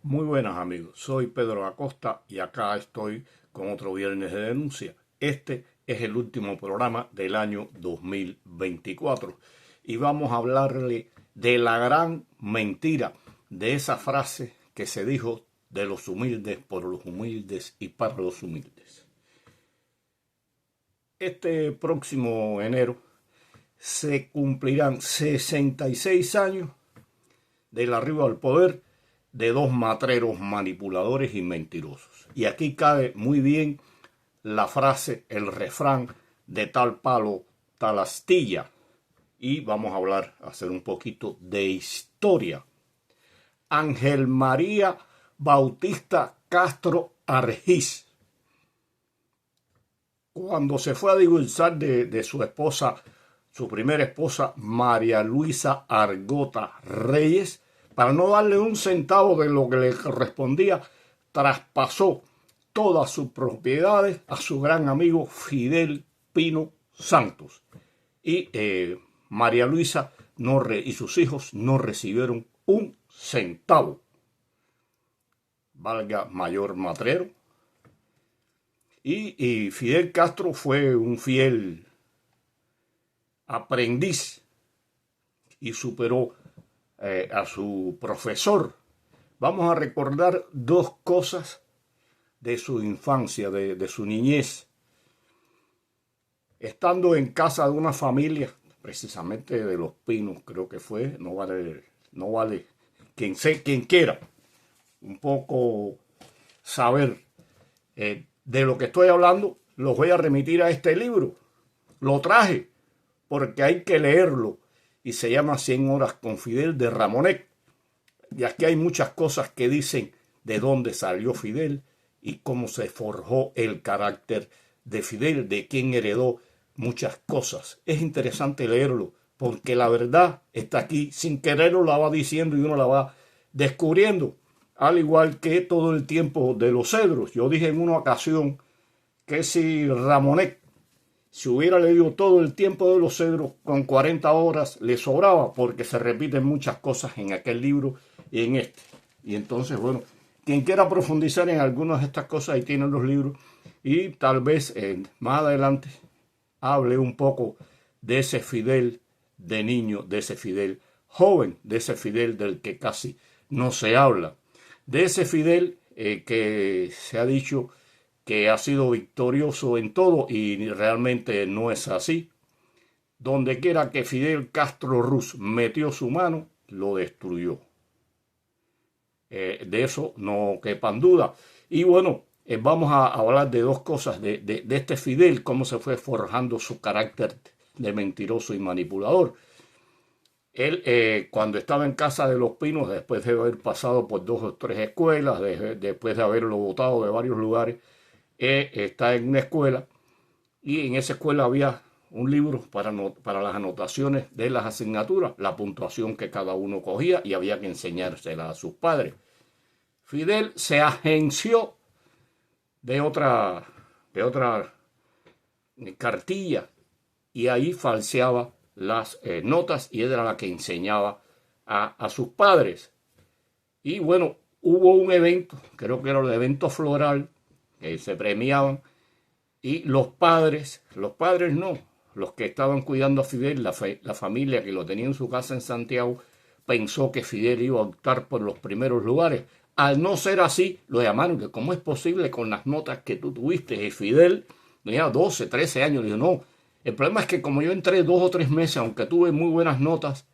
Muy buenas amigos, soy Pedro Acosta y acá estoy con otro viernes de denuncia. Este es el último programa del año 2024 y vamos a hablarle de la gran mentira de esa frase que se dijo de los humildes por los humildes y para los humildes. Este próximo enero se cumplirán 66 años del arribo al poder de dos matreros manipuladores y mentirosos. Y aquí cabe muy bien la frase, el refrán de tal palo, tal astilla. Y vamos a hablar, hacer un poquito de historia. Ángel María Bautista Castro Argiz, cuando se fue a divorciar de su esposa, su primera esposa, María Luisa Argota Reyes, para no darle un centavo de lo que le correspondía, traspasó todas sus propiedades a su gran amigo Fidel Pino Santos. Y María Luisa y sus hijos no recibieron un centavo. Valga mayor matrero. Y Fidel Castro fue un fiel aprendiz y superó a su profesor. Vamos a recordar dos cosas de su infancia, de su niñez. Estando en casa de una familia, precisamente de Los Pinos, creo que fue, no vale quien quiera un poco saber de lo que estoy hablando, los voy a remitir a este libro. Lo traje porque hay que leerlo y se llama 100 horas con Fidel de Ramonet. Y aquí hay muchas cosas que dicen de dónde salió Fidel y cómo se forjó el carácter de Fidel, de quién heredó muchas cosas. Es interesante leerlo porque la verdad está aquí, sin quererlo la va diciendo y uno la va descubriendo. Al igual que todo el tiempo de los cedros. Yo dije en una ocasión que si Ramonet si hubiera leído todo el tiempo de los cedros con 40 horas le sobraba porque se repiten muchas cosas en aquel libro y en este. Y entonces, bueno, quien quiera profundizar en algunas de estas cosas, ahí tienen los libros y tal vez más adelante hable un poco de ese Fidel de niño, de ese Fidel joven, de ese Fidel del que casi no se habla, de ese Fidel que se ha dicho que ha sido victorioso en todo y realmente no es así. Donde quiera que Fidel Castro Ruz metió su mano, lo destruyó. De eso no quepan duda. Y bueno, vamos a hablar de dos cosas de este Fidel, cómo se fue forjando su carácter de mentiroso y manipulador. Él, cuando estaba en casa de Los Pinos, después de haber pasado por 2 o 3 escuelas, después de haberlo votado de varios lugares, está en una escuela y en esa escuela había un libro para las anotaciones de las asignaturas, la puntuación que cada uno cogía y había que enseñársela a sus padres. Fidel se agenció de otra cartilla y ahí falseaba las notas y era la que enseñaba a sus padres. Y bueno, hubo un evento, creo que era el evento floral, que se premiaban y los padres no, los que estaban cuidando a Fidel, la familia que lo tenía en su casa en Santiago, pensó que Fidel iba a optar por los primeros lugares. Al no ser así, lo llamaron, que cómo es posible con las notas que tú tuviste. Y Fidel tenía 12, 13 años. Dijo, no, el problema es que como yo entré 2 o 3 meses, aunque tuve muy buenas notas,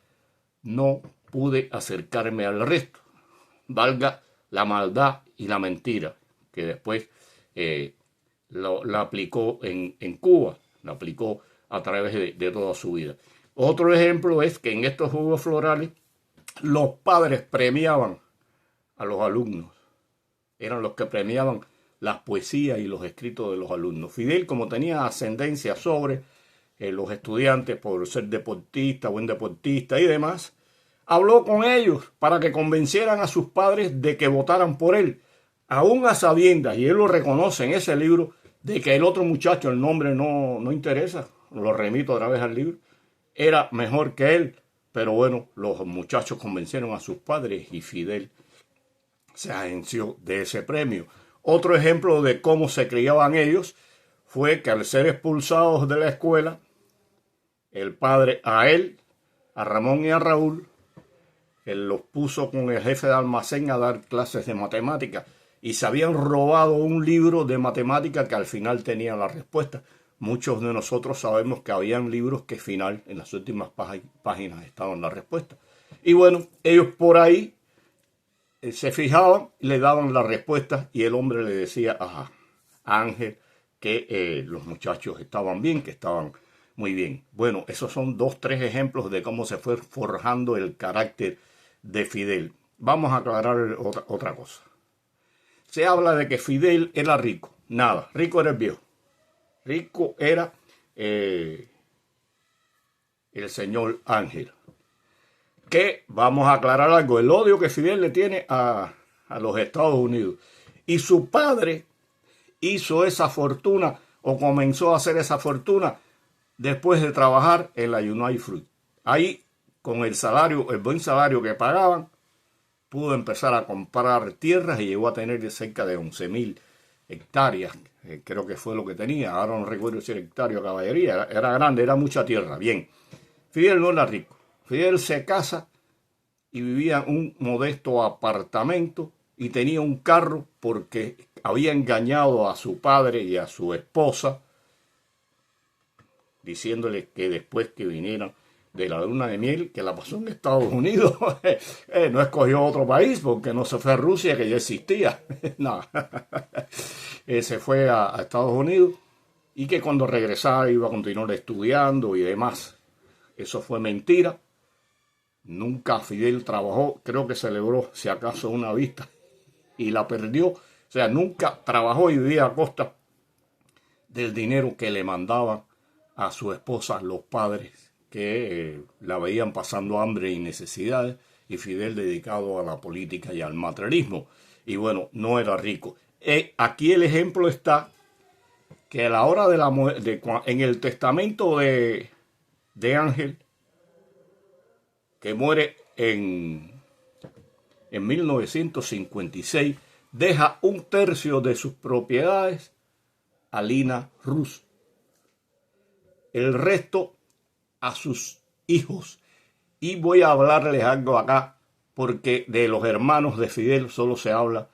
no pude acercarme al resto. Valga la maldad y la mentira, que después la aplicó en Cuba, la aplicó a través de toda su vida. Otro ejemplo es que en estos juegos florales los padres premiaban a los alumnos, eran los que premiaban las poesías y los escritos de los alumnos. Fidel, como tenía ascendencia sobre los estudiantes por ser deportista, buen deportista y demás, habló con ellos para que convencieran a sus padres de que votaran por él, aún a sabiendas, y él lo reconoce en ese libro, de que el otro muchacho, el nombre no interesa, lo remito otra vez al libro, era mejor que él, pero bueno, los muchachos convencieron a sus padres y Fidel se agenció de ese premio. Otro ejemplo de cómo se criaban ellos fue que al ser expulsados de la escuela, el padre a él, a Ramón y a Raúl, él los puso con el jefe de almacén a dar clases de matemáticas y se habían robado un libro de matemáticas que al final tenía la respuesta. Muchos de nosotros sabemos que habían libros que al final, en las últimas páginas, estaban la respuesta. Y bueno, ellos por ahí se fijaban, le daban la respuesta y el hombre le decía a Ángel que los muchachos estaban bien, que estaban muy bien. Bueno, esos son 2, 3 ejemplos de cómo se fue forjando el carácter de Fidel. Vamos a aclarar otra cosa. Se habla de que Fidel era rico. Nada, rico era el viejo. Rico era el señor Ángel. Que vamos a aclarar algo, el odio que Fidel le tiene a los Estados Unidos. Y su padre hizo esa fortuna o comenzó a hacer esa fortuna después de trabajar en la United Fruit. Ahí, con el salario, el buen salario que pagaban, pudo empezar a comprar tierras y llegó a tener cerca de 11,000 hectáreas. Creo que fue lo que tenía. Ahora no recuerdo si era hectárea o caballería. Era grande, era mucha tierra. Bien, Fidel no era rico. Fidel se casa y vivía en un modesto apartamento y tenía un carro porque había engañado a su padre y a su esposa, diciéndole que después que vinieran de la luna de miel, que la pasó en Estados Unidos, no escogió otro país porque no se fue a Rusia, que ya existía. No. Se fue a Estados Unidos y que cuando regresara iba a continuar estudiando y demás. Eso fue mentira. Nunca Fidel trabajó, creo que celebró si acaso una vista y la perdió. O sea, nunca trabajó y vivía a costa del dinero que le mandaban a su esposa los padres, que la veían pasando hambre y necesidades, y Fidel dedicado a la política y al materialismo. Y bueno, no era rico. Aquí el ejemplo está que a la hora de la muerte, en el testamento de Ángel, que muere en 1956, deja 1/3 de sus propiedades a Lina Rus. El resto a sus hijos. Y voy a hablarles algo acá, porque de los hermanos de Fidel solo se habla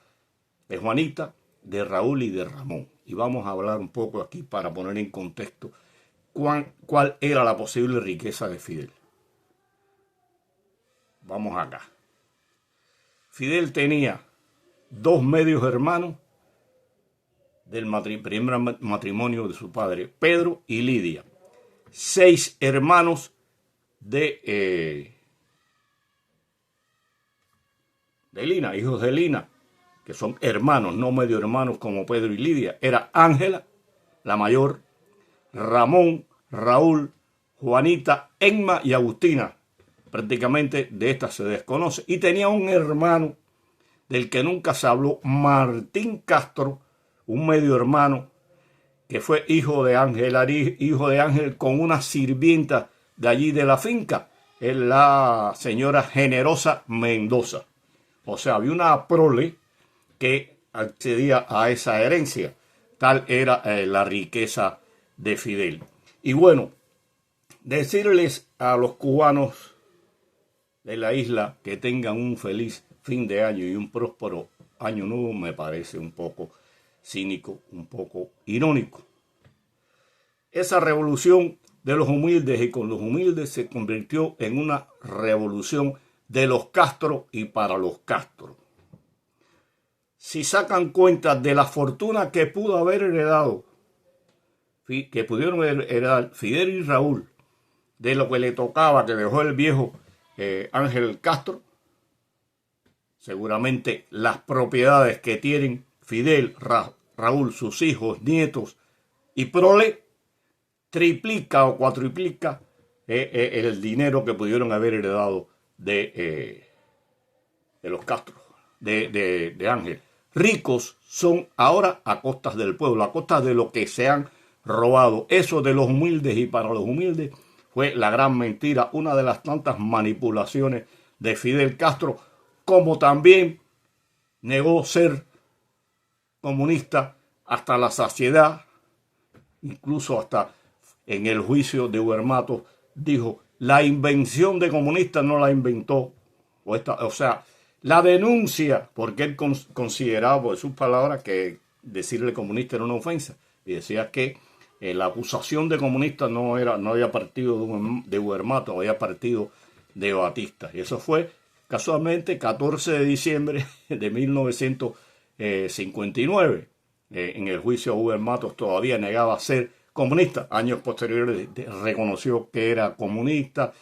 de Juanita, de Raúl y de Ramón. Y vamos a hablar un poco aquí para poner en contexto cuál era la posible riqueza de Fidel. Vamos acá. Fidel tenía 2 medios hermanos del primer matrimonio de su padre, Pedro y Lidia. 6 hermanos de Lina, hijos de Lina, que son hermanos, no medio hermanos como Pedro y Lidia. Era Ángela, la mayor, Ramón, Raúl, Juanita, Emma y Agustina. Prácticamente de estas se desconoce. Y tenía un hermano del que nunca se habló, Martín Castro, un medio hermano, que fue hijo de Ángel con una sirvienta de allí de la finca, es la señora Generosa Mendoza. O sea, había una prole que accedía a esa herencia. Tal era la riqueza de Fidel. Y bueno, decirles a los cubanos de la isla que tengan un feliz fin de año y un próspero año nuevo me parece un poco cínico, un poco irónico. Esa revolución de los humildes y con los humildes se convirtió en una revolución de los Castro y para los Castro. Si sacan cuenta de la fortuna que pudo haber heredado, que pudieron heredar Fidel y Raúl, de lo que le tocaba, que dejó el viejo Ángel Castro, seguramente las propiedades que tienen Fidel, Raúl, sus hijos, nietos y prole, triplica o cuatriplica el dinero que pudieron haber heredado de los Castro, de Ángel. Ricos son ahora a costas del pueblo, a costas de lo que se han robado. Eso de los humildes y para los humildes fue la gran mentira, una de las tantas manipulaciones de Fidel Castro, como también negó ser comunista hasta la saciedad, incluso hasta en el juicio de Ubermatos dijo, la invención de comunista no la inventó, o sea, la denuncia, porque él consideraba por sus palabras que decirle comunista era una ofensa, y decía que la acusación de comunista no había partido de Ubermatos, había partido de Batista, y eso fue casualmente 14 de diciembre de 1959. En el juicio a Ubermatos todavía negaba ser comunista. Años posteriores reconoció que era comunista.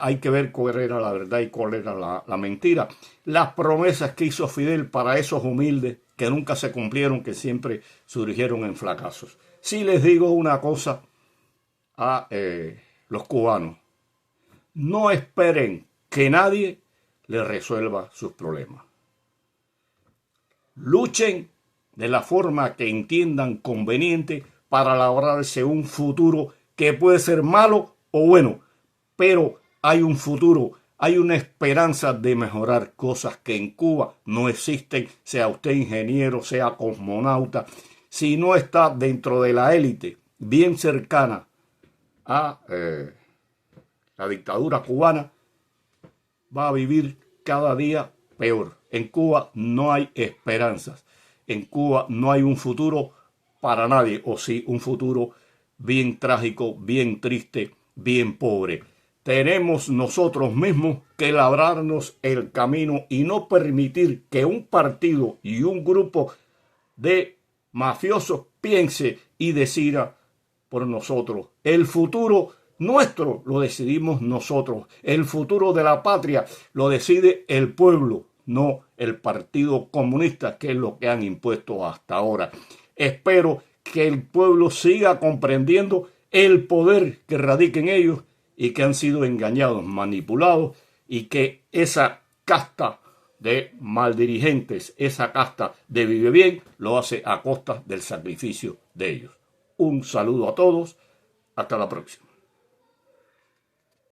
Hay que ver cuál era la verdad y cuál era la mentira. Las promesas que hizo Fidel para esos humildes que nunca se cumplieron, que siempre surgieron en fracasos. Sí les digo una cosa a los cubanos. No esperen que nadie les resuelva sus problemas. Luchen de la forma que entiendan conveniente para labrarse un futuro que puede ser malo o bueno, pero hay un futuro, hay una esperanza de mejorar cosas que en Cuba no existen, sea usted ingeniero, sea cosmonauta, si no está dentro de la élite bien cercana a la dictadura cubana, va a vivir cada día peor. En Cuba no hay esperanzas. En Cuba no hay un futuro para nadie, o sí, un futuro bien trágico, bien triste, bien pobre. Tenemos nosotros mismos que labrarnos el camino y no permitir que un partido y un grupo de mafiosos piense y decida por nosotros. El futuro nuestro lo decidimos nosotros. El futuro de la patria lo decide el pueblo, no el Partido Comunista, que es lo que han impuesto hasta ahora. Espero que el pueblo siga comprendiendo el poder que radica en ellos y que han sido engañados, manipulados, y que esa casta de maldirigentes, esa casta de vive bien, lo hace a costa del sacrificio de ellos. Un saludo a todos. Hasta la próxima.